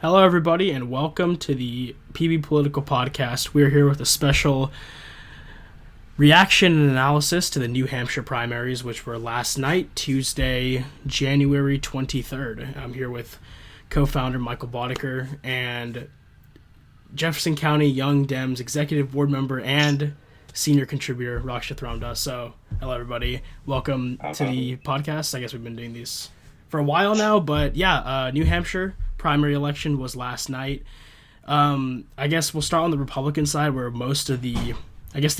Hello, everybody, and welcome to the PBPolitical podcast. We're here with a special reaction and analysis to the New Hampshire primaries, which were last night, Tuesday, January 23rd. I'm here with co-founder Michael Bodeker and Jefferson County Young Dems executive board member and senior contributor Rakshith Ramdas. So, hello, everybody. Welcome to the podcast. I guess we've been doing these for a while now, but New Hampshire primary election was last night. I guess we'll start on the Republican side where most of the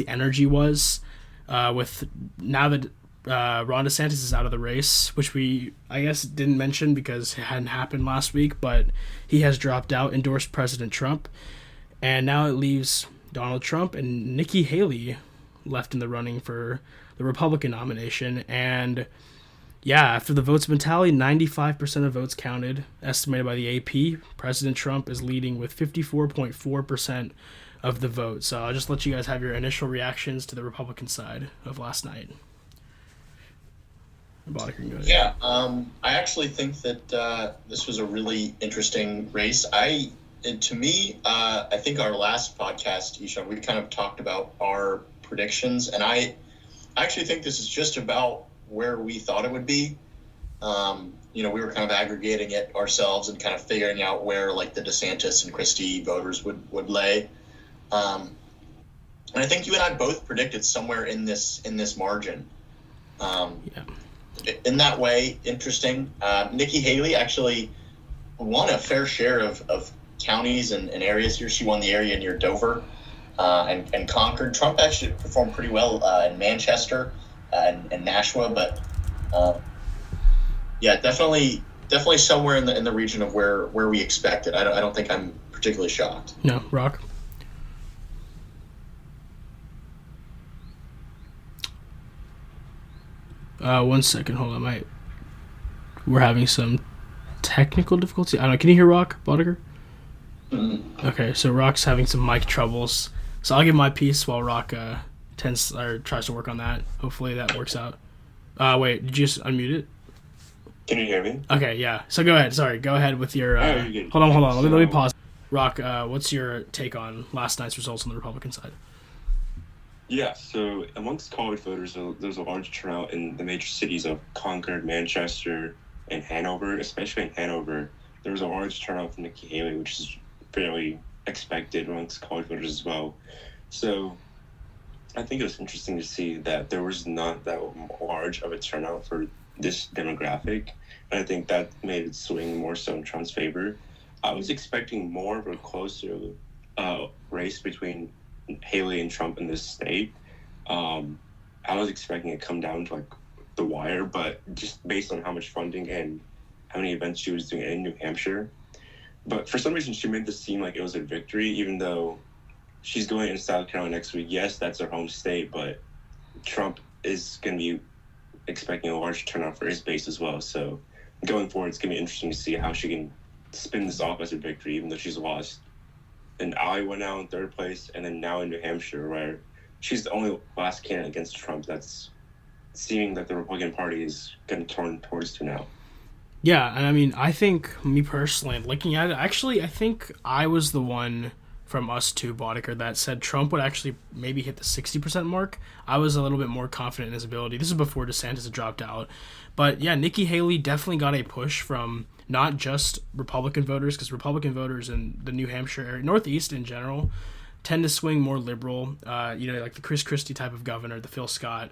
energy was with now that Ron DeSantis is out of the race, which we, I guess, didn't mention because it hadn't happened last week, but he has dropped out, endorsed President Trump, and now it leaves Donald Trump and Nikki Haley left in the running for the Republican nomination. And after the votes have been tallied, 95% of votes counted, estimated by the AP. President Trump is leading with 54.4% of the vote. So I'll just let you guys have your initial reactions to the Republican side of last night. Yeah, I actually think that this was a really interesting race. I think our last podcast, Eshan, we kind of talked about our predictions, and I actually think this is just about where we thought it would be. We were kind of aggregating it ourselves and kind of figuring out where like the DeSantis and Christie voters would lay. And I think you and I both predicted somewhere in this margin. In that way, interesting. Nikki Haley actually won a fair share of counties and areas here. She won the area near Dover and Concord. Trump actually performed pretty well in Manchester and Nashua, but definitely somewhere in the region of where we expected. I don't think I'm particularly shocked. No, Rock. One second, hold on. We're having some technical difficulty. I don't know. Can you hear Rock, Bodeker? Mm-hmm. Okay, so Rock's having some mic troubles. So I'll give my piece while Rock tries to work on that. Hopefully that works out. Wait, did you just unmute it? Can you hear me? Okay, yeah. So go ahead. Sorry, go ahead with your. Hold on. Let me pause. Rock, what's your take on last night's results on the Republican side? Yeah, so amongst college voters, there's a large turnout in the major cities of Concord, Manchester, and Hanover. Especially in Hanover, there was a large turnout for Nikki Haley, which is fairly expected amongst college voters as well. So I think it was interesting to see that there was not that large of a turnout for this demographic. And I think that made it swing more so in Trump's favor. I was expecting more of a closer race between Haley and Trump in this state. I was expecting it to come down to like the wire, but just based on how much funding and how many events she was doing in New Hampshire. But for some reason, she made this seem like it was a victory, even though she's going in South Carolina next week. Yes, that's her home state, but Trump is going to be expecting a large turnout for his base as well. So going forward, it's going to be interesting to see how she can spin this off as a victory, even though she's lost in Iowa now in third place, and then now in New Hampshire, where she's the only last candidate against Trump that's seeming that the Republican Party is going to turn towards to now. Yeah, and I mean, I think, me personally, looking at it, actually, I think I was the one from us two, Bodeker, that said Trump would actually maybe hit the 60% mark. I was a little bit more confident in his ability. This is before DeSantis had dropped out. But yeah, Nikki Haley definitely got a push from not just Republican voters, because Republican voters in the New Hampshire area, Northeast in general, tend to swing more liberal. Like the Chris Christie type of governor, the Phil Scott,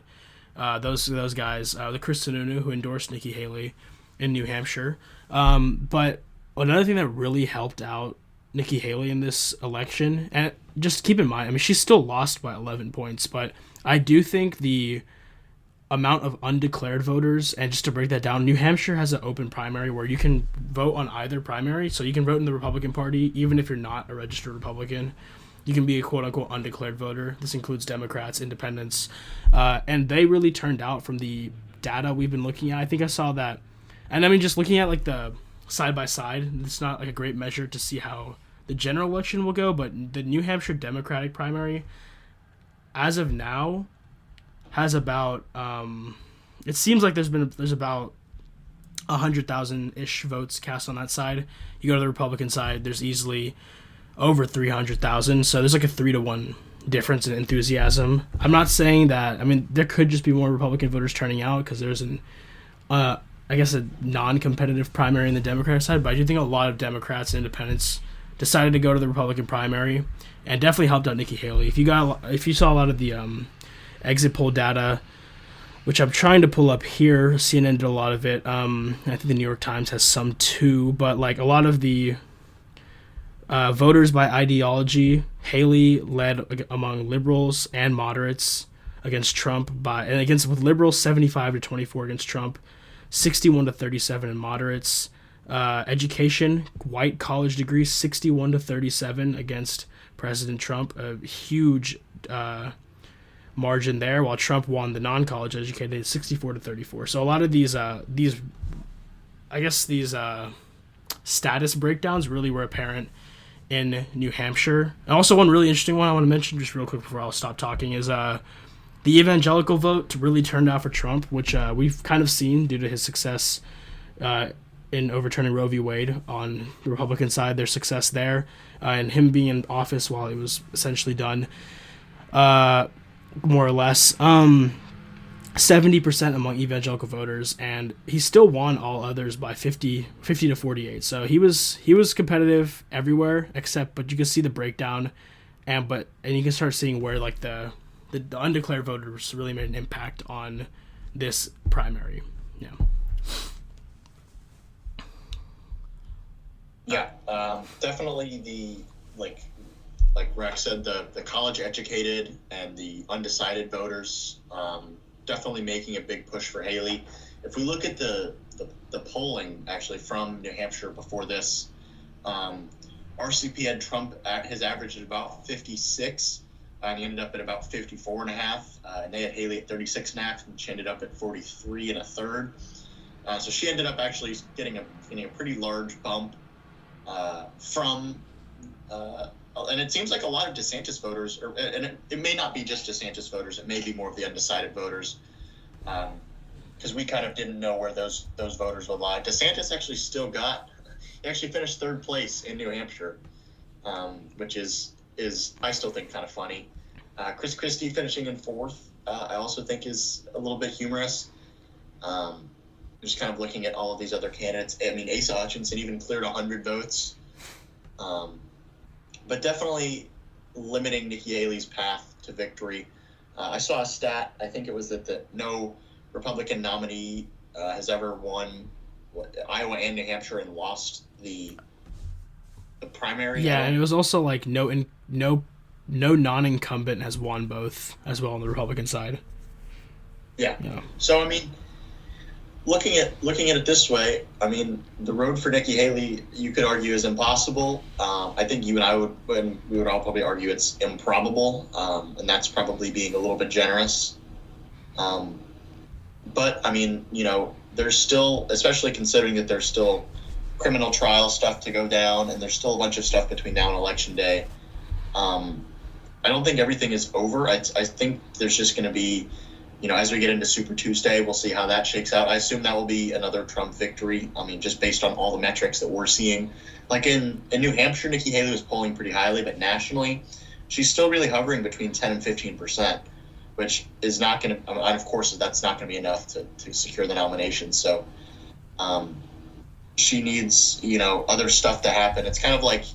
those guys, the Chris Sununu, who endorsed Nikki Haley in New Hampshire. But another thing that really helped out Nikki Haley in this election, and just keep in mind, I mean, she still lost by 11 points, but I do think the amount of undeclared voters, and just to break that down, New Hampshire has an open primary where you can vote on either primary, so you can vote in the Republican Party even if you're not a registered Republican. You can be a quote-unquote undeclared voter. This includes Democrats, independents, and they really turned out from the data we've been looking at. I think I saw that, and I mean, just looking at like the side-by-side, it's not like a great measure to see how the general election will go, but the New Hampshire Democratic primary, as of now, has about it seems like there's about 100,000-ish votes cast on that side. You go to the Republican side, there's easily over 300,000. So there's like a 3-to-1 difference in enthusiasm. I'm not saying that. I mean, there could just be more Republican voters turning out because there's I guess a non-competitive primary in the Democratic side. But I do think a lot of Democrats and independents decided to go to the Republican primary, and definitely helped out Nikki Haley. If you saw a lot of the exit poll data, which I'm trying to pull up here, CNN did a lot of it. I think the New York Times has some too, but like a lot of the voters by ideology, Haley led among liberals and moderates against Trump with liberals 75-24 against Trump, 61-37 in moderates. Education, white college degrees, 61-37 against President Trump, a huge margin there, while Trump won the non-college educated 64-34. So a lot of these status breakdowns really were apparent in New Hampshire. And also one really interesting one I want to mention just real quick before I'll stop talking is the evangelical vote really turned out for Trump, which we've kind of seen due to his success in overturning Roe v. Wade on the Republican side, their success there, and him being in office while he was essentially done, more or less. 70% among evangelical voters, and he still won all others by 50-48. So he was competitive everywhere but you can see the breakdown, and you can start seeing where like the undeclared voters really made an impact on this primary. Yeah. Yeah, definitely like Rex said, the college educated and the undecided voters definitely making a big push for Haley. If we look at the polling actually from New Hampshire before this, RCP had Trump at his average at about 56, and he ended up at about 54.5, and they had Haley at 36.5, and she ended up at 43 1/3. So she ended up actually getting a pretty large bump from and it seems like a lot of DeSantis voters, and it may not be just DeSantis voters, it may be more of the undecided voters, because we kind of didn't know where those voters would lie. DeSantis actually he actually finished third place in New Hampshire, which is I still think kind of funny. Chris Christie finishing in fourth, I also think is a little bit humorous. Just kind of looking at all of these other candidates. I mean, Asa Hutchinson even cleared 100 votes. But definitely limiting Nikki Haley's path to victory. I saw a stat, I think it was that no Republican nominee has ever won Iowa and New Hampshire and lost the primary. Yeah, and it was also like no non-incumbent has won both as well on the Republican side. Yeah. So, I mean, looking at it this way, I mean, the road for Nikki Haley, you could argue, is impossible. I think you and I we would all probably argue it's improbable, and that's probably being a little bit generous. But I mean, there's still, especially considering that there's still criminal trial stuff to go down, and there's still a bunch of stuff between now and Election Day. I don't think everything is over. I think there's just going to be, as we get into Super Tuesday, we'll see how that shakes out. I assume that will be another Trump victory. I mean, just based on all the metrics that we're seeing. Like in New Hampshire, Nikki Haley was polling pretty highly, but nationally, she's still really hovering between 10 and 15%, which is not going to, and of course, that's not going to be enough to secure the nomination. So she needs, other stuff to happen. It's kind of like,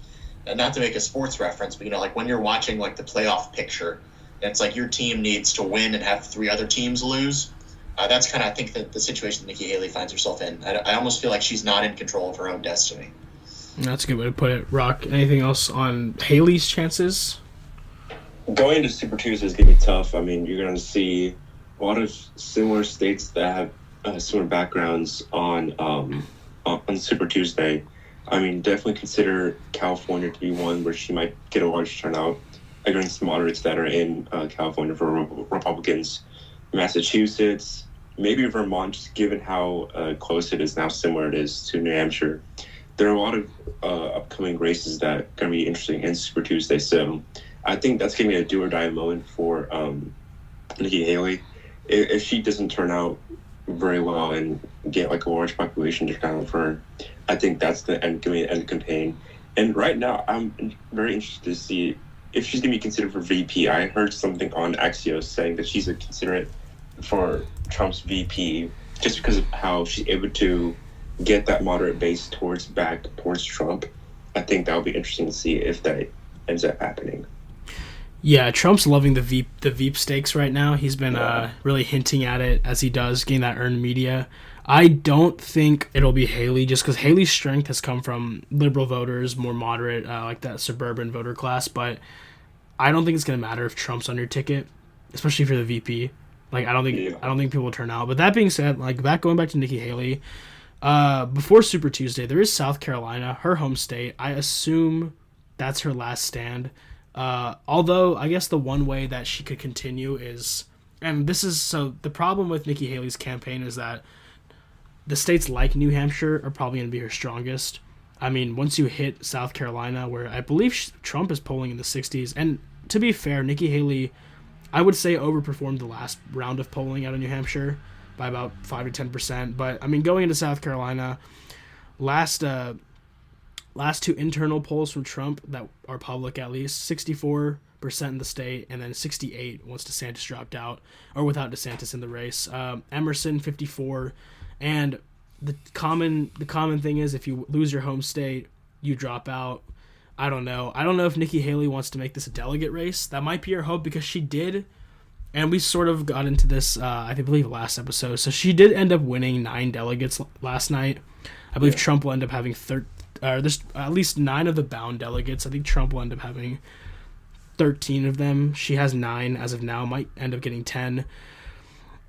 not to make a sports reference, but, like when you're watching like the playoff picture, it's like your team needs to win and have three other teams lose. That's kind of, I think, the situation that Nikki Haley finds herself in. I almost feel like she's not in control of her own destiny. That's a good way to put it. Rock, anything else on Haley's chances? Going into Super Tuesday is going to be tough. I mean, you're going to see a lot of similar states that have similar backgrounds on Super Tuesday. I mean, definitely consider California to be one where she might get a large turnout against moderates that are in California for Republicans. Massachusetts, maybe Vermont, just given how close it is now, similar it is to New Hampshire. There are a lot of upcoming races that are going to be interesting in Super Tuesday. So I think that's going to be a do or die moment for Nikki Haley. If she doesn't turn out very well and get like a large population to count for. I think that's the end campaign. And right now, I'm very interested to see if she's going to be considered for VP. I heard something on Axios saying that she's a considerate for Trump's VP just because of how she's able to get that moderate base towards Trump. I think that would be interesting to see if that ends up happening. Yeah, Trump's loving the Veep stakes right now. He's been really hinting at it as he does, getting that earned media. I don't think it'll be Haley, just because Haley's strength has come from liberal voters, more moderate, like that suburban voter class. But I don't think it's gonna matter if Trump's on your ticket, especially for the VP. Like I don't think people will turn out. But that being said, like going back to Nikki Haley, before Super Tuesday, there is South Carolina, her home state. I assume that's her last stand. Although I guess the one way that she could continue is, and this is so the problem with Nikki Haley's campaign is that the states like New Hampshire are probably going to be her strongest. I mean, once you hit South Carolina, where I believe Trump is polling in the 60s, and to be fair, Nikki Haley, I would say overperformed the last round of polling out of New Hampshire by about 5 to 10%. But I mean, going into South Carolina, last two internal polls from Trump that are public, at least 64% in the state, and then 68 once DeSantis dropped out, or without DeSantis in the race. Emerson 54, and the common thing is if you lose your home state, you drop out. I don't know if Nikki Haley wants to make this a delegate race. That might be her hope, because she did, and we sort of got into this I believe last episode. So she did end up winning 9 delegates last night. I believe Trump will end up having there's at least 9 of the bound delegates. I think Trump will end up having 13 of them. She has 9 as of now, might end up getting 10.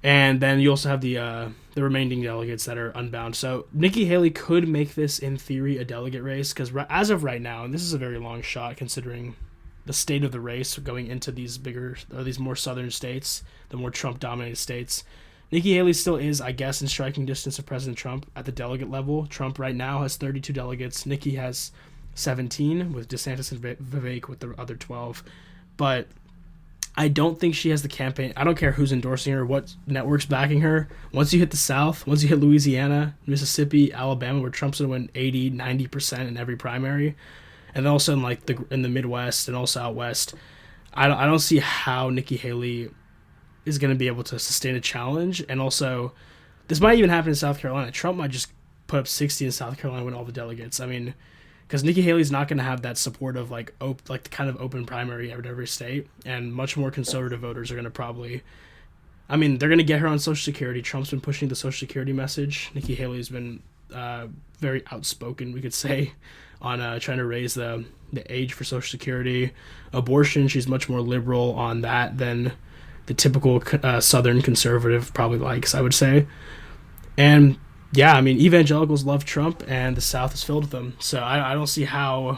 And then you also have the remaining delegates that are unbound. So Nikki Haley could make this, in theory, a delegate race, because as of right now, and this is a very long shot considering the state of the race going into these more southern states, the more Trump-dominated states, Nikki Haley still is, I guess, in striking distance of President Trump at the delegate level. Trump right now has 32 delegates. Nikki has 17, with DeSantis and Vivek with the other 12. But I don't think she has the campaign. I don't care who's endorsing her, what network's backing her. Once you hit the South, once you hit Louisiana, Mississippi, Alabama, where Trump's going to win 80, 90% in every primary, and then also in the Midwest and also out West, I don't see how Nikki Haley is going to be able to sustain a challenge. And also, this might even happen in South Carolina. Trump might just put up 60 in South Carolina, win all the delegates. I mean, because Nikki Haley's not going to have that support of the kind of open primary at every state, and much more conservative voters are going to probably, I mean, they're going to get her on Social Security. Trump's been pushing the Social Security message. Nikki Haley's been very outspoken, we could say, on trying to raise the age for Social Security. Abortion, she's much more liberal on that than the typical Southern conservative probably likes, I would say. And yeah, I mean, evangelicals love Trump, and the South is filled with them. So I don't see how.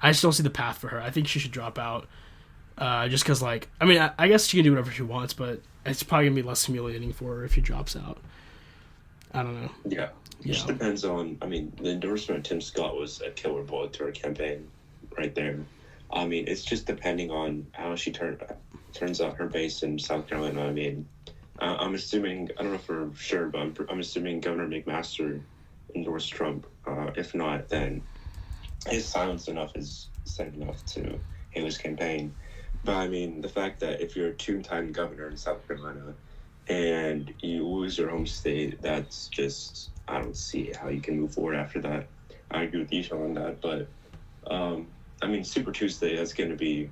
I just don't see the path for her. I think she should drop out, just because, I mean, I guess she can do whatever she wants, but it's probably gonna be less humiliating for her if she drops out. I don't know. Yeah, it just depends on. I mean, the endorsement of Tim Scott was a killer bullet to her campaign, right there. I mean, it's just depending on how she turns out her base in South Carolina. I mean, I'm assuming, I don't know for sure, but I'm assuming Governor McMaster endorsed Trump. If not, then his silence is said enough to Haley's campaign. But I mean, the fact that if you're a two-time governor in South Carolina and you lose your home state, that's just, I don't see how you can move forward after that. I agree with Eshan on that, but I mean, Super Tuesday, that's going to be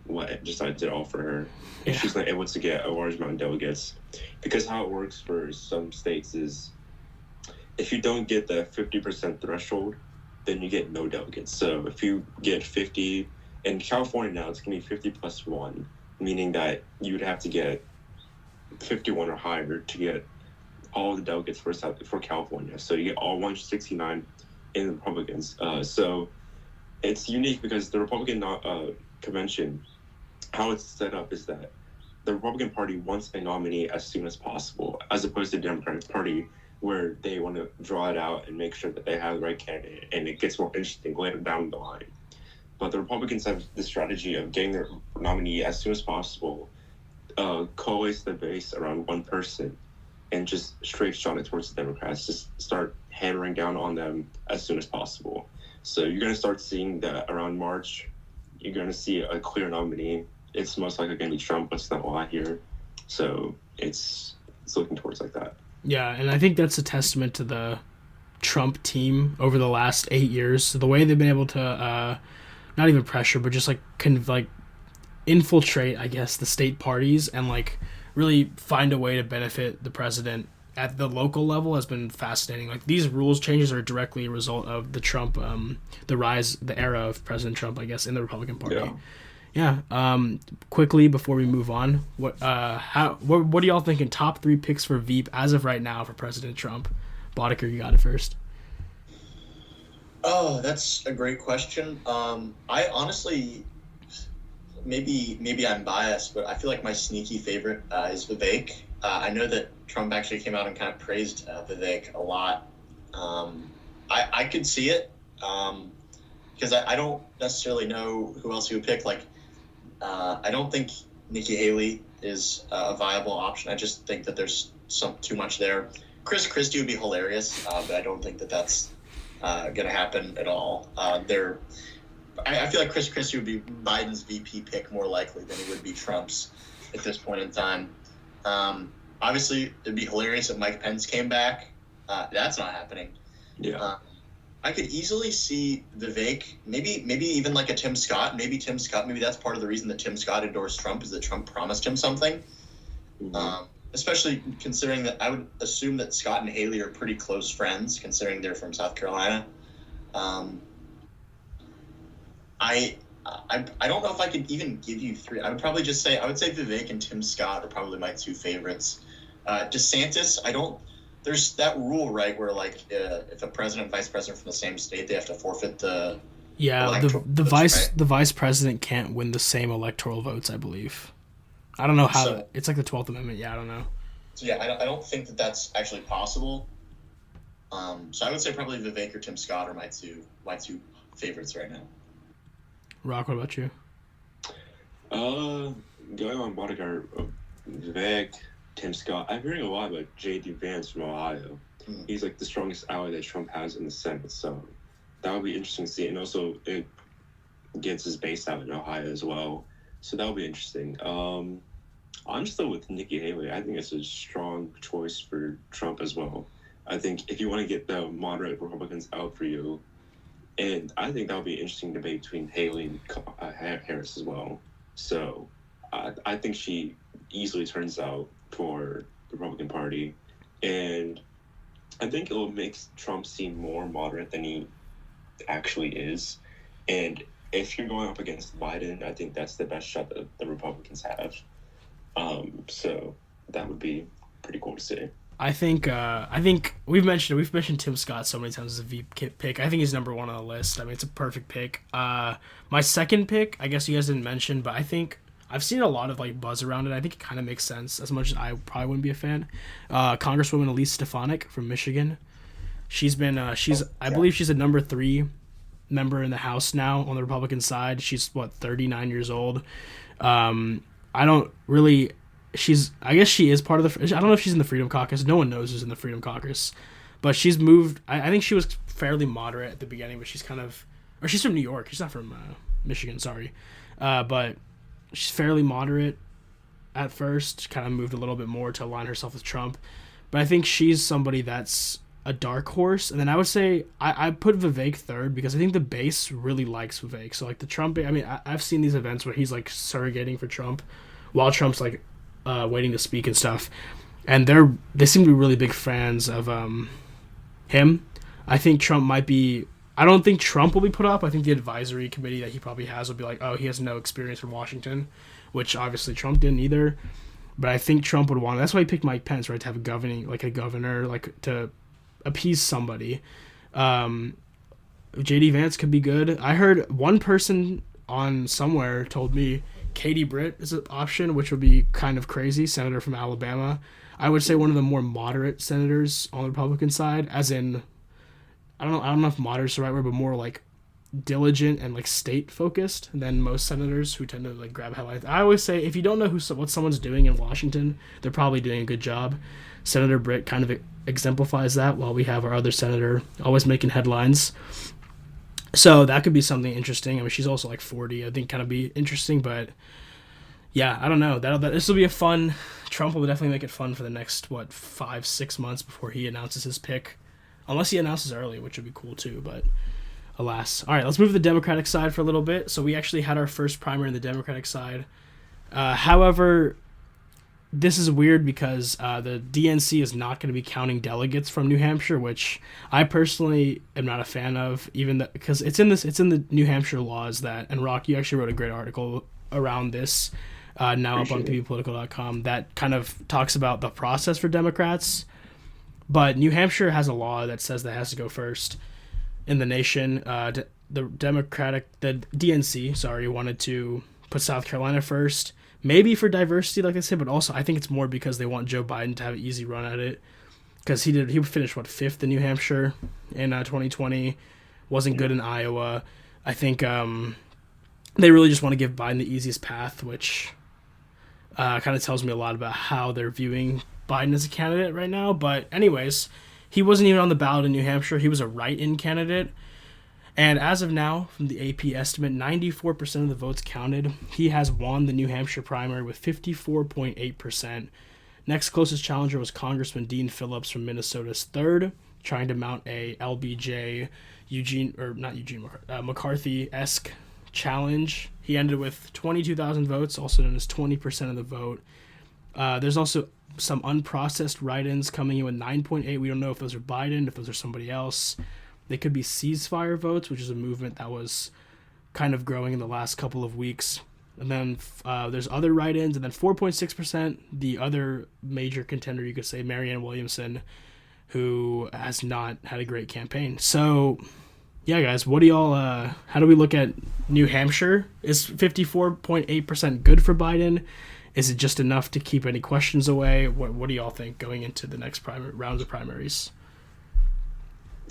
what decides it all for her. If she's not able to get a large amount of delegates. Because how it works for some states is if you don't get the 50% threshold, then you get no delegates. So if you get 50, in California now, it's going to be 50 plus 1, meaning that you would have to get 51 or higher to get all the delegates for California. So you get all 169 in the Republicans. So it's unique because the Republican convention, how it's set up is that the Republican Party wants a nominee as soon as possible, as opposed to the Democratic Party, where they want to draw it out and make sure that they have the right candidate, and it gets more interesting later down the line. But the Republicans have the strategy of getting their nominee as soon as possible, coalesce the base around one person, and just straight shot it towards the Democrats. Just start hammering down on them as soon as possible. So you're going to start seeing that around March. You're going to see a clear nominee. It's most likely going to be Trump, but it's not a lot here. So it's looking towards like that. Yeah, and I think that's a testament to the Trump team over the last 8 years. The way they've been able to not even pressure, but just like infiltrate, I guess, the state parties and like really find a way to benefit the president at the local level has been fascinating. Like these rules changes are directly a result of the Trump, the era of President Trump, I guess, in the Republican Party. Yeah. Quickly before we move on, what do y'all thinking? Top 3 picks for Veep as of right now for President Trump. Bodeker, you got it first. Oh, that's a great question. I honestly, maybe I'm biased, but I feel like my sneaky favorite is Vivek. I know that Trump actually came out and kind of praised Vivek a lot. I could see it because I don't necessarily know who else he would pick. Like, I don't think Nikki Haley is a viable option. I just think that there's too much there. Chris Christie would be hilarious, but I don't think that that's going to happen at all. I feel like Chris Christie would be Biden's VP pick more likely than he would be Trump's at this point in time. Obviously, it'd be hilarious if Mike Pence came back. That's not happening. Yeah. I could easily see Vivek, maybe even like a Tim Scott. Maybe that's part of the reason that Tim Scott endorsed Trump is that Trump promised him something. Mm-hmm. Especially considering that I would assume that Scott and Haley are pretty close friends, considering they're from South Carolina. I don't know if I could even give you 3. I would say Vivek and Tim Scott are probably my 2 favorites. DeSantis, there's that rule, right, where like if a president and vice president from the same state, they have to forfeit the the vice president can't win the same electoral votes, I believe. I don't know how it's like the 12th Amendment. Yeah, I don't know. So yeah, I don't think that that's actually possible. So I would say probably Vivek or Tim Scott are my two favorites right now. Rock, what about you? Going on Bodeker, Vivek, Tim Scott. I'm hearing a lot about J.D. Vance from Ohio. Mm-hmm. He's like the strongest ally that Trump has in the Senate, so that would be interesting to see. And also, it gets his base out in Ohio as well, so that would be interesting. I'm still with Nikki Haley. I think it's a strong choice for Trump as well. I think if you want to get the moderate Republicans out for you, and I think that would be an interesting debate between Haley and Harris as well. So I think she easily turns out for the Republican Party. And I think it will make Trump seem more moderate than he actually is. And if you're going up against Biden, I think that's the best shot that the Republicans have. So that would be pretty cool to see. I think we've mentioned Tim Scott so many times as a VP pick. I think he's number 1 on the list. I mean, it's a perfect pick. My second pick, I guess you guys didn't mention, but I think I've seen a lot of like buzz around it. I think it kind of makes sense, as much as I probably wouldn't be a fan. Congresswoman Elise Stefanik from Michigan. She's been I believe she's a number 3 member in the House now on the Republican side. She's 39 years old. I guess she is part of I don't know if she's in the Freedom Caucus. No one knows who's in the Freedom Caucus. But she's moved. I think she was fairly moderate at the beginning, but she's from New York. She's not from Michigan, sorry. But she's fairly moderate at first, kind of moved a little bit more to align herself with Trump. But I think she's somebody that's a dark horse. And then I would say I put Vivek third because I think the base really likes Vivek. So like the Trump, I mean, I've seen these events where he's like surrogating for Trump while Trump's like waiting to speak and stuff, and they seem to be really big fans of him. I think Trump might be. I don't think Trump will be put up. I think the advisory committee that he probably has will be like, oh, he has no experience from Washington, which obviously Trump didn't either. But I think Trump would want. That's why he picked Mike Pence, right, to have a governor, like to appease somebody. J.D. Vance could be good. I heard one person on somewhere told me Katie Britt is an option, which would be kind of crazy. Senator from Alabama. I would say one of the more moderate senators on the Republican side, as in, I don't know if moderate is the right word, but more like diligent and like state focused than most senators who tend to like grab headlines. I always say if you don't know what someone's doing in Washington, they're probably doing a good job. Senator Britt kind of exemplifies that, while we have our other senator always making headlines. So that could be something interesting. I mean, she's also like 40. I think kind of be interesting, but yeah, I don't know. This will be a fun. Trump will definitely make it fun for the next 5-6 months before he announces his pick, unless he announces early, which would be cool too. But alas. All right, let's move to the Democratic side for a little bit. So we actually had our first primary in the Democratic side. However, this is weird because the DNC is not going to be counting delegates from New Hampshire, which I personally am not a fan of, because it's in the New Hampshire laws that, and Rock, you actually wrote a great article around this now up on PBPolitical.com that kind of talks about the process for Democrats. But New Hampshire has a law that says that has to go first in the nation. The DNC, wanted to put South Carolina first. Maybe for diversity, like I said, but also I think it's more because they want Joe Biden to have an easy run at it. Because he finished, 5th in New Hampshire in 2020. Wasn't good in Iowa. I think they really just want to give Biden the easiest path, which kind of tells me a lot about how they're viewing Biden as a candidate right now. But anyways, he wasn't even on the ballot in New Hampshire. He was a write-in candidate. And as of now, from the AP estimate, 94% of the votes counted. He has won the New Hampshire primary with 54.8%. Next closest challenger was Congressman Dean Phillips from Minnesota's 3rd, trying to mount a LBJ McCarthy-esque challenge. He ended with 22,000 votes, also known as 20% of the vote. There's also some unprocessed write-ins coming in with 9.8. We don't know if those are Biden, if those are somebody else. They could be ceasefire votes, which is a movement that was kind of growing in the last couple of weeks. And then there's other write-ins, and then 4.6%, the other major contender, you could say, Marianne Williamson, who has not had a great campaign. So, yeah, guys, what do y'all, how do we look at New Hampshire? Is 54.8% good for Biden? Is it just enough to keep any questions away? What do y'all think going into the next rounds of primaries?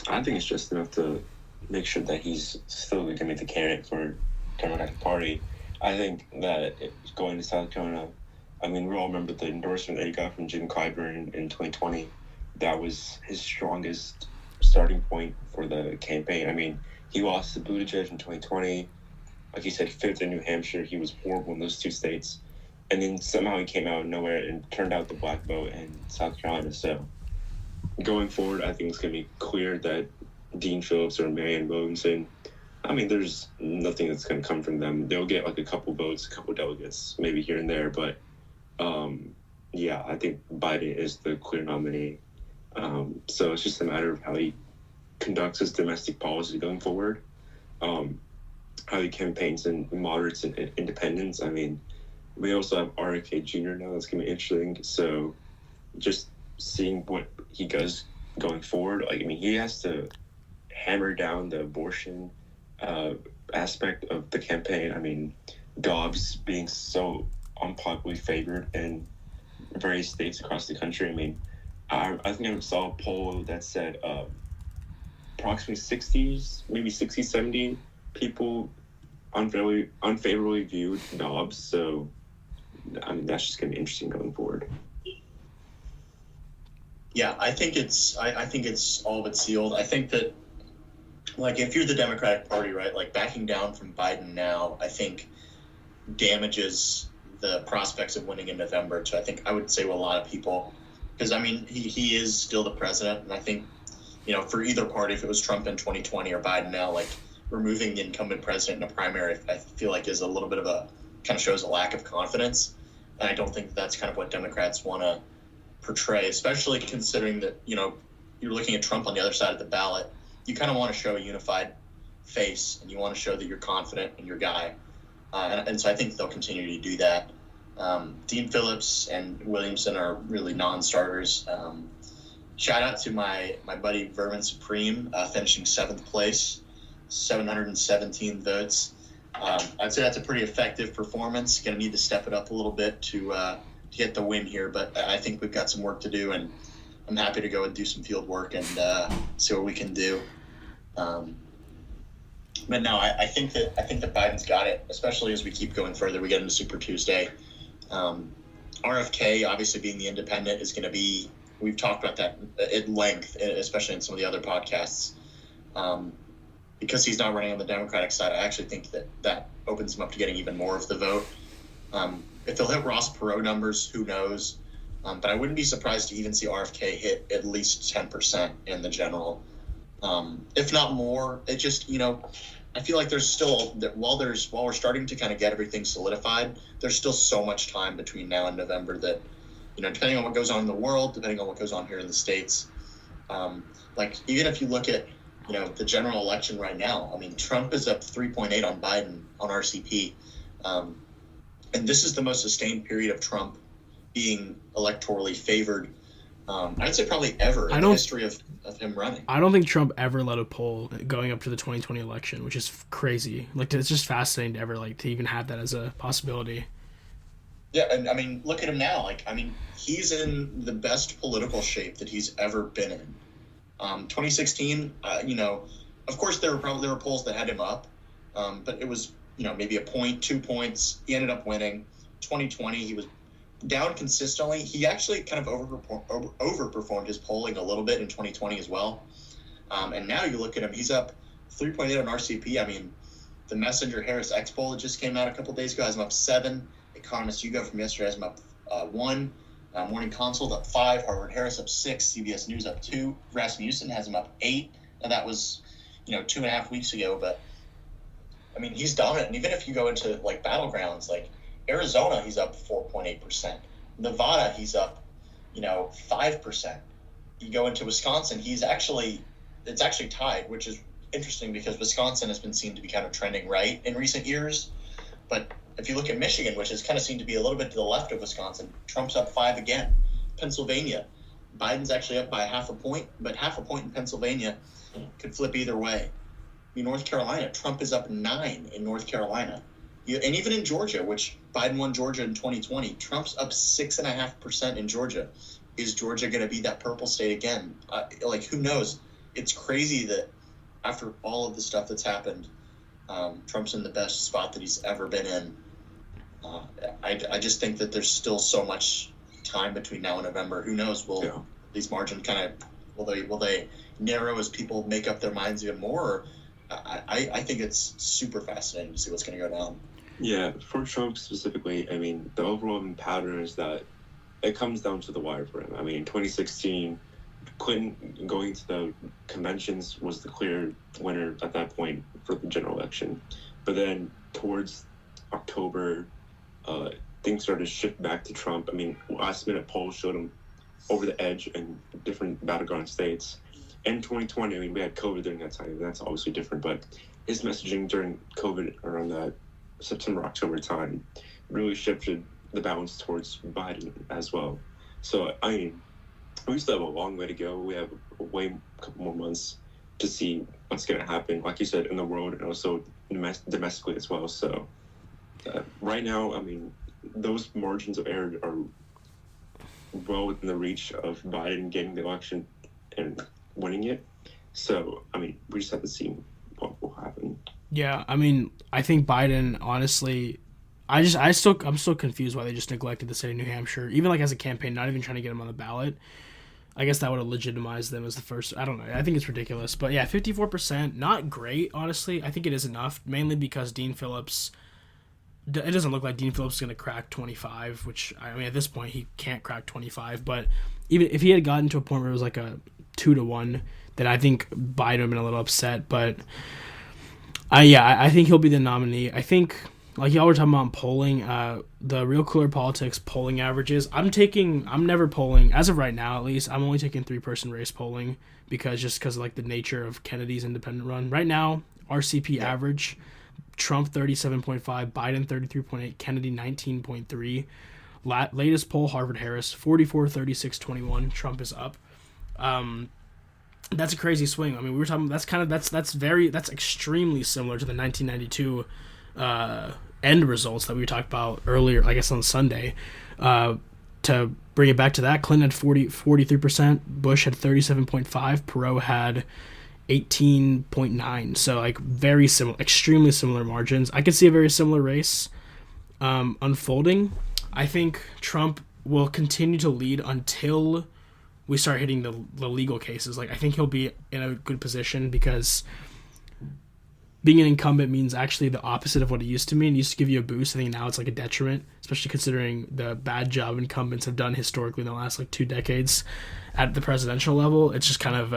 I think it's just enough to make sure that he's still going to be the candidate for Democratic Party. I think that going to South Carolina, I mean, we all remember the endorsement that he got from Jim Clyburn in 2020. That was his strongest starting point for the campaign. I mean, he lost to Buttigieg in 2020. Like you said, 5th in New Hampshire. He was horrible in those 2 states. And then somehow he came out of nowhere and turned out the black vote in South Carolina. So going forward, I think it's going to be clear that Dean Phillips or Marianne Williamson, I mean, there's nothing that's going to come from them. They'll get like a couple votes, a couple delegates, maybe here and there. But, yeah, I think Biden is the clear nominee. So it's just a matter of how he conducts his domestic policy going forward, how he campaigns in moderates and independents. I mean, we also have RFK Jr. now. That's going to be interesting. So just seeing what he does going forward. Like, I mean, he has to hammer down the abortion aspect of the campaign. I mean, Dobbs being so unpopularly favored in various states across the country. I mean, I think I saw a poll that said approximately 60, 70 people unfavorably viewed Dobbs. So, I mean, that's just going to be interesting going forward. Yeah, I think it's all but sealed. I think that, like, if you're the Democratic Party, right, like backing down from Biden now, I think damages the prospects of winning in November to, I would say, to a lot of people. Because, I mean, he is still the president. And I think, for either party, if it was Trump in 2020 or Biden now, like, removing the incumbent president in a primary, I feel like is a little bit of kind of shows a lack of confidence. And I don't think that's kind of what Democrats want to portray, especially considering that, you're looking at Trump on the other side of the ballot. You kind of want to show a unified face, and you want to show that you're confident in your guy. And so I think they'll continue to do that. Dean Phillips and Williamson are really non-starters. Shout out to my buddy Vermin Supreme, finishing 7th place, 717 votes. I'd say that's a pretty effective performance. Going to need to step it up a little bit to get the win here, but I think we've got some work to do, and I'm happy to go and do some field work and see what we can do. But no, I think that Biden's got it, especially as we keep going further. We get into Super Tuesday. RFK, obviously being the independent, is going to be. We've talked about that at length, especially in some of the other podcasts. Because he's not running on the Democratic side, I actually think that opens him up to getting even more of the vote. If they'll hit Ross Perot numbers, who knows? But I wouldn't be surprised to even see RFK hit at least 10% in the general. If not more. It just, I feel like there's still, while we're starting to kind of get everything solidified, there's still so much time between now and November that, depending on what goes on in the world, depending on what goes on here in the States, like even if you look at, the general election right now, I mean, Trump is up 3.8 on Biden on RCP. And this is the most sustained period of Trump being electorally favored, I'd say probably ever in the history of him running. I don't think Trump ever led a poll going up to the 2020 election, which is crazy. Like, it's just fascinating to ever, to even have that as a possibility. Yeah, and I mean, look at him now. He's in the best political shape that he's ever been in. 2016, of course there were polls that had him up, but it was, maybe a point, 2 points. He ended up winning. 2020, he was down consistently. He actually kind of overperformed his polling a little bit in 2020 as well. And now you look at him, he's up 3.8 on RCP. I mean, the Messenger Harris X poll that just came out a couple days ago has him up 7. Economist Hugo from yesterday has him up 1. Morning Consult up 5. Harvard Harris up 6. CBS News up 2. Rasmussen has him up 8. And that was, 2.5 weeks ago. But, I mean, he's dominant. And even if you go into, battlegrounds, Arizona, he's up 4.8%. Nevada, he's up, 5%. You go into Wisconsin, it's actually tied, which is interesting because Wisconsin has been seen to be kind of trending right in recent years. But if you look at Michigan, which is kind of seen to be a little bit to the left of Wisconsin, Trump's up 5 again. Pennsylvania, Biden's actually up by half a point, but half a point in Pennsylvania could flip either way. North Carolina, Trump is up 9 in North Carolina. And even in Georgia, which Biden won Georgia in 2020, Trump's up 6.5% in Georgia. Is Georgia going to be that purple state again? Who knows? It's crazy that after all of the stuff that's happened, Trump's in the best spot that he's ever been in. I just think that there's still so much time between now and November. Who knows? Will these margins will they narrow as people make up their minds even more? Or, I think it's super fascinating to see what's going to go down. Yeah, for Trump specifically, I mean, the overall pattern is that it comes down to the wire for him. I mean, in 2016, Clinton going to the conventions was the clear winner at that point for the general election. But then towards October, things started to shift back to Trump. I mean, last-minute polls showed him over the edge in different battleground states. In 2020, I mean, we had COVID during that time, and that's obviously different, but his messaging during COVID around that September, October time really shifted the balance towards Biden as well. So, I mean, we still have a long way to go. We have a couple more months to see what's going to happen, like you said, in the world and also domestically as well. So, right now, I mean, those margins of error are well within the reach of Biden getting the election and winning it. So, I mean, we just have to see what will happen. Yeah, I mean, I think Biden, honestly, I'm still confused why they just neglected the state of New Hampshire, even as a campaign, not even trying to get him on the ballot. I guess that would have legitimized them as the first. I don't know. I think it's ridiculous. But yeah, 54%, not great, honestly. I think it is enough, mainly because Dean Phillips, it doesn't look like Dean Phillips is going to crack 25, which, I mean, at this point, he can't crack 25. But even if he had gotten to a point where it was like a 2-1, then I think Biden would have been a little upset. But I think he'll be the nominee. I think, like y'all were talking about polling, the Real Cooler Politics polling averages, I'm never polling, as of right now at least, I'm only taking 3-person race polling because of the nature of Kennedy's independent run. Right now, RCP average, Trump 37.5, Biden 33.8, Kennedy 19.3. Latest poll, Harvard Harris 44, 36, 21. Trump is up. That's a crazy swing. I mean, we were talking. That's extremely similar to the 1992 end results that we talked about earlier. I guess on Sunday. To bring it back to that, Clinton had 43%, Bush had 37.5, Perot had 18.9. So like very similar, extremely similar margins. I could see a very similar race unfolding. I think Trump will continue to lead until we start hitting the legal cases. Like I think he'll be in a good position because being an incumbent means actually the opposite of what it used to mean. It used to give you a boost. I think now it's like a detriment, especially considering the bad job incumbents have done historically in the last like 2 decades at the presidential level. It's just kind of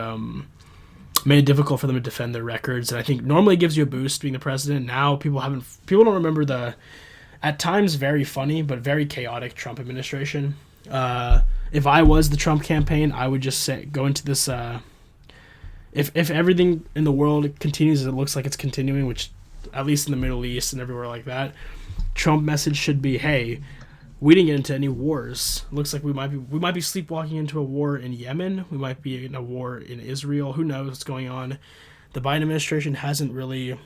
made it difficult for them to defend their records. And I think normally it gives you a boost being the president. Now people don't remember the at times very funny but very chaotic Trump administration. If I was the Trump campaign, I would just go into this. If everything in the world continues as it looks like it's continuing, which at least in the Middle East and everywhere like that, Trump message should be, hey, we didn't get into any wars. Looks like we might be sleepwalking into a war in Yemen. We might be in a war in Israel. Who knows what's going on? The Biden administration hasn't really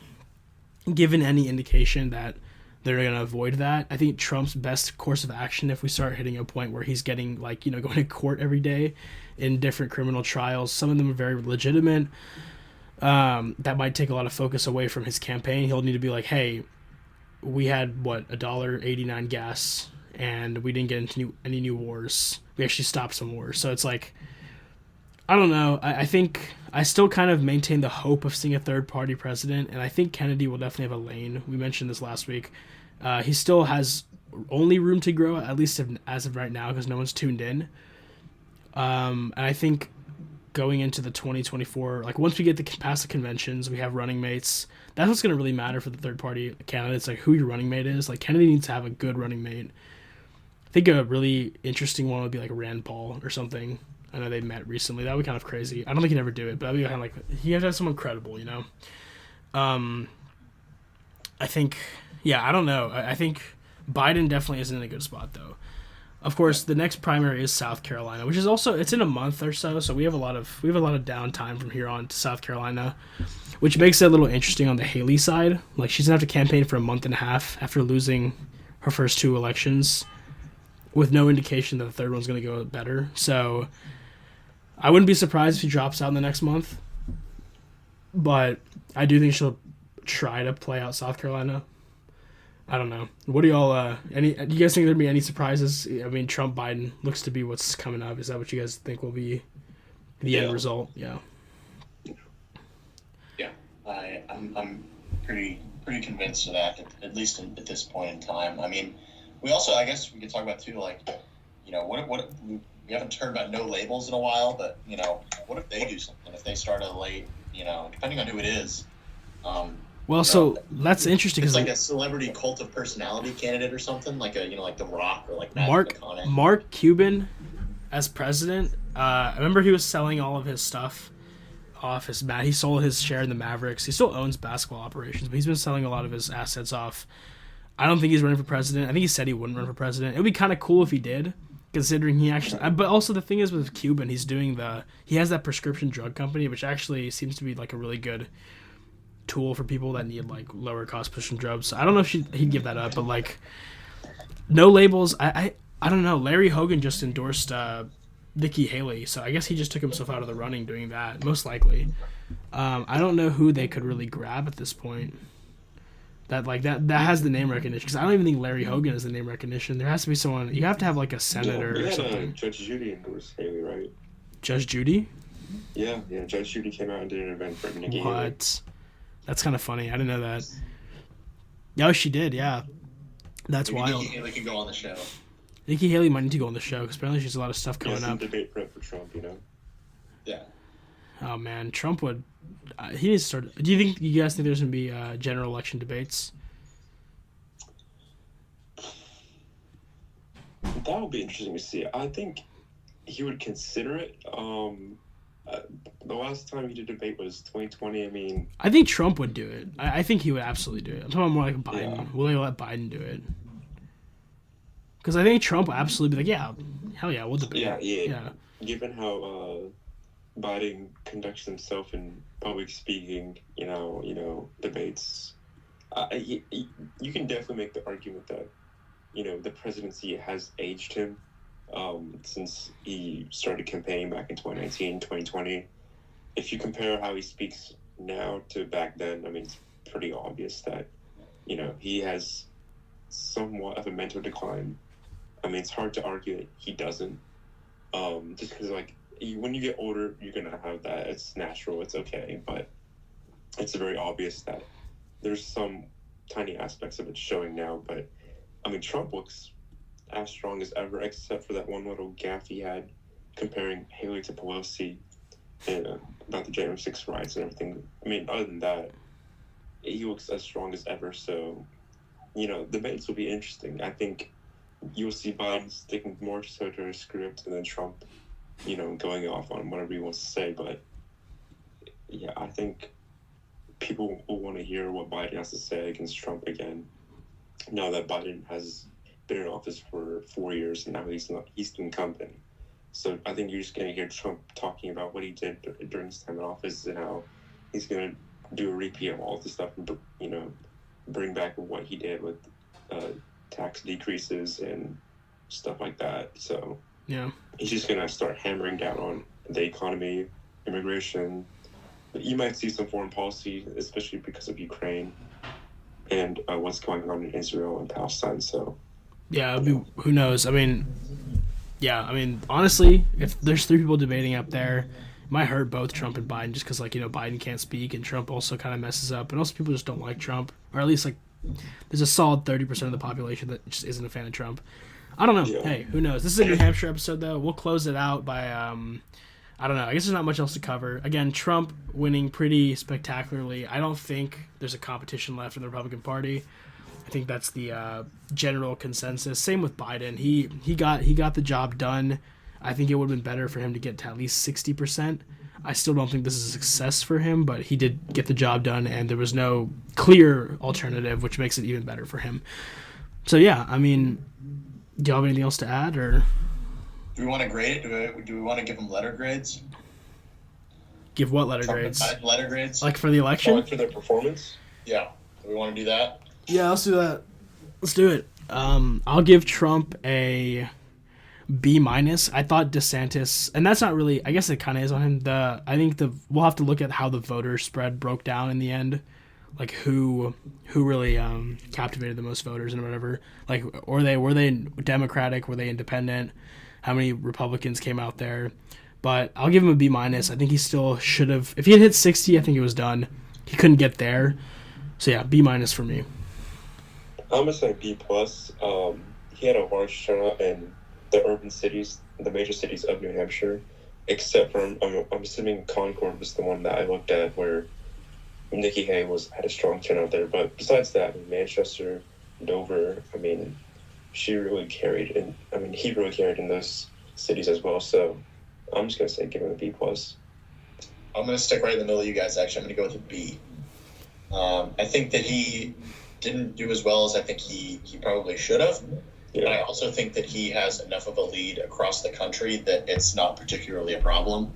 given any indication that they're going to avoid that. I think Trump's best course of action, if we start hitting a point where he's getting going to court every day in different criminal trials, some of them are very legitimate, that might take a lot of focus away from his campaign. He'll need to be like, hey, we had $1.89 gas and we didn't get into any new wars. We actually stopped some wars. So it's like, I don't know. I think I still kind of maintain the hope of seeing a third-party president, and I think Kennedy will definitely have a lane. We mentioned this last week. He still has only room to grow, at least as of right now, because no one's tuned in. And I think going into the 2024, like once we get past the conventions, we have running mates. That's what's going to really matter for the third-party candidates, like who your running mate is. Like Kennedy needs to have a good running mate. I think a really interesting one would be like Rand Paul or something. I know they met recently. That would be kind of crazy. I don't think he'd ever do it, but that'd be kind of like he has to have someone credible, I think, I don't know. I think Biden definitely isn't in a good spot though. Of course, the next primary is South Carolina, which is also it's in a month or so. So we have a lot of downtime from here on to South Carolina, which makes it a little interesting on the Haley side. Like she's gonna have to campaign for a month and a half after losing her first 2 elections, with no indication that the third one's gonna go better. So I wouldn't be surprised if he drops out in the next month, but I do think she'll try to play out South Carolina. I don't know. What do y'all? Do you guys think there'd be any surprises? I mean, Trump Biden looks to be what's coming up. Is that what you guys think will be the end result? Yeah. Yeah, I'm pretty convinced of that. At least at this point in time. I mean, we also, I guess, we could talk about too, like, what we haven't heard about no labels in a while, but what if they do something? If they start a late, depending on who it is. So that's interesting because because like a celebrity cult of personality candidate or something, like like The Rock or like Mark Cuban as president. I remember he was selling all of his stuff off his he sold his share in the Mavericks. He still owns basketball operations, but he's been selling a lot of his assets off. I don't think he's running for president. I think he said he wouldn't run for president. It would be kind of cool if he did, considering he actually. But also the thing is with Cuban, he has that prescription drug company, which actually seems to be like a really good tool for people that need like lower cost prescription drugs. So I don't know if he'd give that up, but like no labels. I don't know. Larry Hogan just endorsed Nikki Haley, so I guess he just took himself out of the running doing that, most likely. I don't know who they could really grab at this point. That has the name recognition, because I don't even think Larry Hogan has the name recognition. There has to be someone. You have to have like a senator or something. Judge Judy endorsed Haley, right? Judge Judy? Yeah. Judge Judy came out and did an event for Nikki Haley. What? That's kind of funny. I didn't know that. Yeah, she did. Yeah, that's wild. Nikki Haley can go on the show. Nikki Haley might need to go on the show because apparently she has a lot of stuff coming up. Debate prep for Trump, Yeah. Oh man, Trump would. He needs to start. Do you guys think there's gonna be general election debates? That would be interesting to see. I think he would consider it. The last time he did debate was 2020. I mean, I think Trump would do it. I think he would absolutely do it. I'm talking about more like Biden. Yeah. Will they let Biden do it? Because I think Trump will absolutely be like, yeah, hell yeah, we'll debate. Yeah. Given how Biden conducts himself in public speaking, debates, you can definitely make the argument that, the presidency has aged him since he started campaigning back in 2019, 2020. if you compare how he speaks now to back then, I mean, it's pretty obvious that, he has somewhat of a mental decline. I mean, it's hard to argue that he doesn't. Just because, when you get older, you're going to have that. It's natural. It's okay. But it's very obvious that there's some tiny aspects of it showing now. But, I mean, Trump looks as strong as ever, except for that one little gaffe he had comparing Haley to Pelosi and about the January 6th riots and everything. I mean, other than that, he looks as strong as ever. So, debates will be interesting. I think you'll see Biden sticking more so to his script and then Trump, going off on whatever he wants to say. But, yeah, I think people will want to hear what Biden has to say against Trump again. Now that Biden has been in office for 4 years and now he's the incumbent. So I think you're just going to hear Trump talking about what he did during his time in office and how he's going to do a repeat of all the stuff and, bring back what he did with tax decreases and stuff like that. So yeah, he's just going to start hammering down on the economy, immigration. You might see some foreign policy, especially because of Ukraine and what's going on in Israel and Palestine. So yeah, who knows? I mean, honestly, if there's three people debating up there, it might hurt both Trump and Biden just because, Biden can't speak and Trump also kind of messes up. And also people just don't like Trump. Or at least, there's a solid 30% of the population that just isn't a fan of Trump. I don't know. Yeah. Hey, who knows? This is a New Hampshire episode, though. We'll close it out by, I don't know. I guess there's not much else to cover. Again, Trump winning pretty spectacularly. I don't think there's a competition left in the Republican Party. I think that's the general consensus. Same with Biden. He got the job done. I think it would have been better for him to get to at least 60%. I still don't think this is a success for him, but he did get the job done, and there was no clear alternative, which makes it even better for him. So, yeah, I mean, do you have anything else to add? Or do we want to grade it? Do we want to give them letter grades? Give what letter grades? Letter grades? Like for the election? For their performance? Yeah. Do we want to do that? Yeah, let's do that. Let's do it. I'll give Trump a B-. I thought DeSantis, and that's not really, I guess it kind of is on him. We'll have to look at how the voter spread broke down in the end, who really captivated the most voters and whatever. Were they Democratic? Were they independent? How many Republicans came out there? But I'll give him a B-. I think he still should have. If he had hit 60, I think it was done. He couldn't get there. So yeah, B- for me. I'm gonna say B+. He had a large turnout in the urban cities, the major cities of New Hampshire, except for I'm assuming Concord was the one that I looked at where Nikki Haley had a strong turnout there. But besides that, Manchester, Dover, she really carried, and he really carried in those cities as well. So I'm just gonna say give him a B+. I'm gonna stick right in the middle of you guys. Actually, I'm gonna go with a B. I think that he didn't do as well as I think he probably should have. Yeah. But I also think that he has enough of a lead across the country that it's not particularly a problem.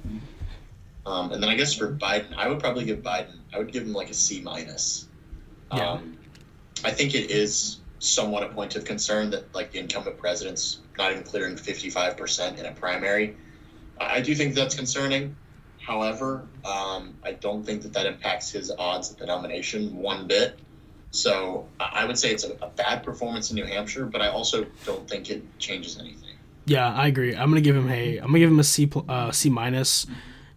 And then I guess for Biden, I would probably give Biden, I would give him a C-. Yeah. I think it is somewhat a point of concern that the incumbent president's not even clearing 55% in a primary. I do think that's concerning. However, I don't think that impacts his odds at the nomination one bit. So I would say it's a bad performance in New Hampshire, but I also don't think it changes anything. Yeah, I agree. I'm gonna give him a C-,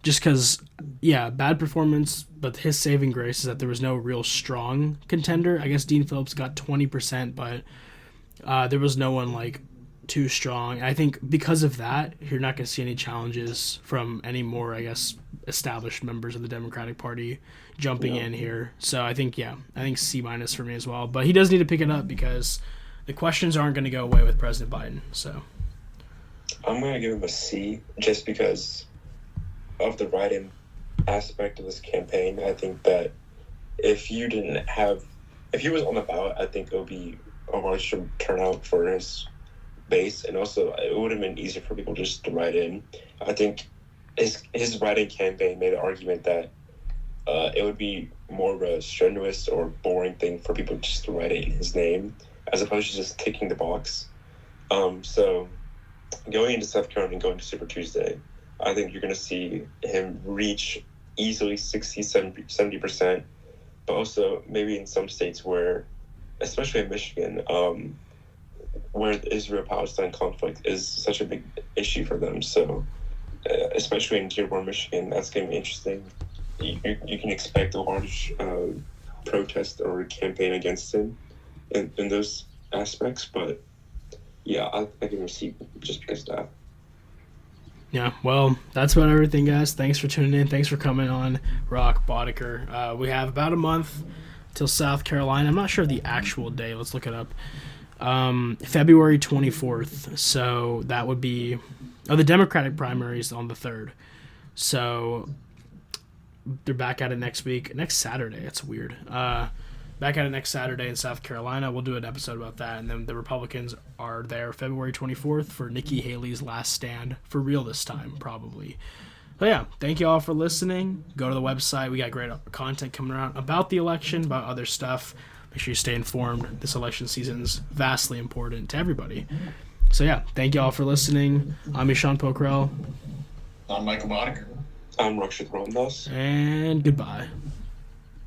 just because, yeah, bad performance. But his saving grace is that there was no real strong contender. I guess Dean Phillips got 20%, but there was no one too strong. I think because of that, you're not going to see any challenges from any more, I guess, established members of the Democratic Party jumping in here. So I think C- for me as well. But he does need to pick it up because the questions aren't going to go away with President Biden. So I'm going to give him a C just because of the write-in aspect of this campaign. I think that if he was on the ballot, I think it would be a large turnout for his base, and also it would have been easier for people just to write in. I think his write-in campaign made an argument that it would be more of a strenuous or boring thing for people just to write in his name as opposed to just ticking the box. So going into South Carolina and going to Super Tuesday, I think you're going to see him reach easily 60, 70%, but also maybe in some states where, especially in Michigan, where the Israel-Palestine conflict is such a big issue for them. So especially in Dearborn, Michigan, that's going to be interesting. You can expect a large protest or campaign against him in those aspects, but yeah, I can receive just because of that. Yeah, well, that's about everything, guys. Thanks for tuning in. Thanks for coming on Rock Bodeker. We have about a month till South Carolina. I'm not sure the actual day. Let's look it up. February 24th. So that would be the Democratic primaries on the 3rd. So they're back at it next week. Next Saturday. That's weird. Back at it next Saturday in South Carolina. We'll do an episode about that. And then the Republicans are there February 24th for Nikki Haley's last stand. For real this time, probably. But yeah, thank you all for listening. Go to the website. We got great content coming out about the election, about other stuff. Make sure you stay informed. This election season is vastly important to everybody. So yeah, thank you all for listening. I'm Eshan Pokhrel. I'm Michael Bodeker. I'm Rakshith Ramdas. And goodbye.